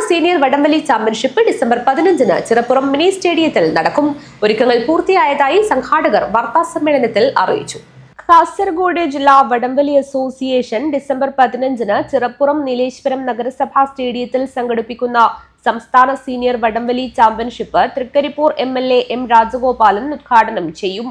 Senior വടംവലി championship December 15-ന് Chirappuram mini സ്റ്റേഡിയത്തിൽ നടക്കും. ഒരുക്കങ്ങൾ പൂർത്തിയായതായി സംഘാടകർ വാർത്താസമ്മേളനത്തിൽ അറിയിച്ചു. കാസർഗോഡ് ജില്ലാ വടംവലി അസോസിയേഷൻ ഡിസംബർ 15-ന് ചിറപ്പുറം നീലേശ്വരം നഗരസഭാ സ്റ്റേഡിയത്തിൽ സംഘടിപ്പിക്കുന്ന സംസ്ഥാന സീനിയർ വടംവലി championship Trikaripur MLA M Rajagopalan ഉദ്ഘാടനം ചെയ്യും.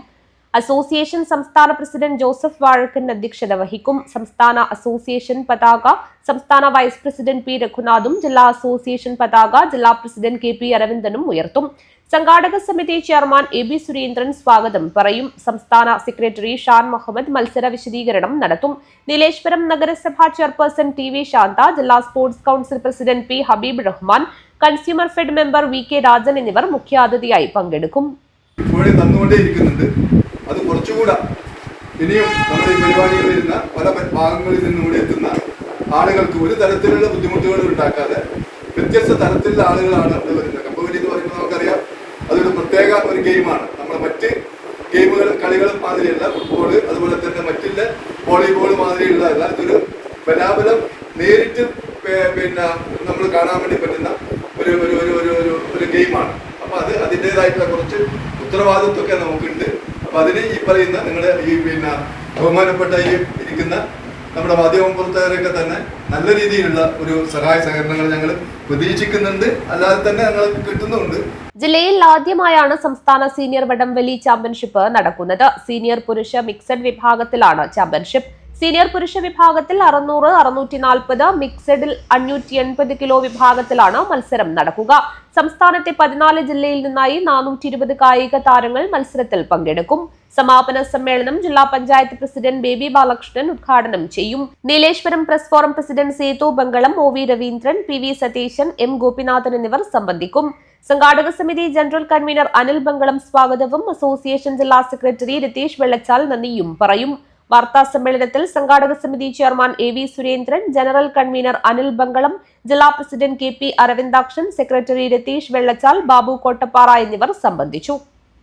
അസോസിയേഷൻ സംസ്ഥാന പ്രസിഡന്റ് ജോസഫ് വാഴക്കൻ അധ്യക്ഷത വഹിക്കും. സംസ്ഥാന അസോസിയേഷൻ പതാക സംസ്ഥാന വൈസ് പ്രസിഡന്റ് P രഘുനാഥും ജില്ലാ അസോസിയേഷൻ പതാക ജില്ലാ പ്രസിഡന്റ് KP അരവിന്ദനും ഉയർത്തും. സംഘാടക സമിതി ചെയർമാൻ AB സുരേന്ദ്രൻ സ്വാഗതം പറയും. സംസ്ഥാന സെക്രട്ടറി ഷാൻ മുഹമ്മദ് മത്സര വിശദീകരണം നടത്തും. നീലേശ്വരം നഗരസഭാ ചെയർപേഴ്സൺ TV ശാന്ത, ജില്ലാ sports council president P Habeeb Rahman, consumer fed member VK Rajan എന്നിവർ മുഖ്യാതിഥിയായി പങ്കെടുക്കും. അത് കുറച്ചുകൂടെ ഇനിയും നമ്മുടെ ഈ പരിപാടിയിൽ വരുന്ന പല ഭാഗങ്ങളിൽ നിന്നുകൂടി എത്തുന്ന ആളുകൾക്ക് ഒരു തരത്തിലുള്ള ബുദ്ധിമുട്ടുകൾ ഉണ്ടാക്കാതെ വ്യത്യസ്ത തരത്തിലുള്ള ആളുകളാണ് ഇവിടെ വരുന്നത്. കമ്പവലി എന്ന് പറയുമ്പോൾ നമുക്കറിയാം അതൊരു പ്രത്യേക ഒരു ഗെയിമാണ്. നമ്മൾ മറ്റ് കളികൾ മാതിരിയല്ല. ഫുട്ബോൾ അതുപോലെ തന്നെ മറ്റുള്ള വോളിബോൾ മാതിരിയുള്ളതല്ല. ഇതൊരു ബലാബലം നേരിട്ട് നമ്മൾ കാണാൻ വേണ്ടി പറ്റുന്ന ഒരു ഒരു ഗെയിമാണ്. അപ്പോൾ അതിൻ്റെതായിട്ടുള്ള കുറച്ച് ഉത്തരവാദിത്വമൊക്കെ നമുക്കുണ്ട്. അപ്പൊ അതിന് ഈ പറയുന്ന നിങ്ങളുടെ ഈ ബഹുമാനപ്പെട്ട ഈ ഇരിക്കുന്ന നമ്മുടെ മാധ്യമപ്രവർത്തകരൊക്കെ തന്നെ നല്ല രീതിയിലുള്ള ഒരു സഹായ സഹകരണങ്ങൾ ഞങ്ങൾ പ്രതീക്ഷിക്കുന്നുണ്ട്. അല്ലാതെ തന്നെ ഞങ്ങൾക്ക് കിട്ടുന്നുണ്ട്. ജില്ലയിൽ ആദ്യമായാണ് സംസ്ഥാന സീനിയർ വടംവലി ചാമ്പ്യൻഷിപ്പ് നടക്കുന്നത്. സീനിയർ പുരുഷ മിക്സഡ് വിഭാഗത്തിലാണ് ചാമ്പ്യൻഷിപ്പ്. സീനിയർ പുരുഷ വിഭാഗത്തിൽ 600, 640, മിക്സഡിൽ 580 കിലോ വിഭാഗത്തിലാണ് മത്സരം നടക്കുക. സംസ്ഥാനത്തെ 14 ജില്ലയിൽ നിന്നായി 420 കായിക താരങ്ങൾ മത്സരത്തിൽ പങ്കെടുക്കും. സമാപന സമ്മേളനം ജില്ലാ പഞ്ചായത്ത് പ്രസിഡന്റ് ബേബി ബാലകൃഷ്ണൻ ഉദ്ഘാടനം ചെയ്യും. Nileshwaram press forum president Sethu Bangalam, OV Raveendran, PV Satheesan, M Gopinathan എന്നിവർ സംബന്ധിക്കും. സംഘാടക സമിതി ജനറൽ കൺവീനർ അനിൽ ബംഗളം സ്വാഗതവും അസോസിയേഷൻ ജില്ലാ സെക്രട്ടറി രതീഷ് വെള്ളച്ചാൽ നന്ദിയും പറയും. വാർത്താ സമ്മേളനത്തിൽ സംഘാടക സമിതി chairman AV Surendran, general convener Anil Bangalam, ജില്ലാ president KP Aravindakshan, secretary Ratheesh Vellachal, Babu Kottappara എന്നിവർ സംബന്ധിച്ചു.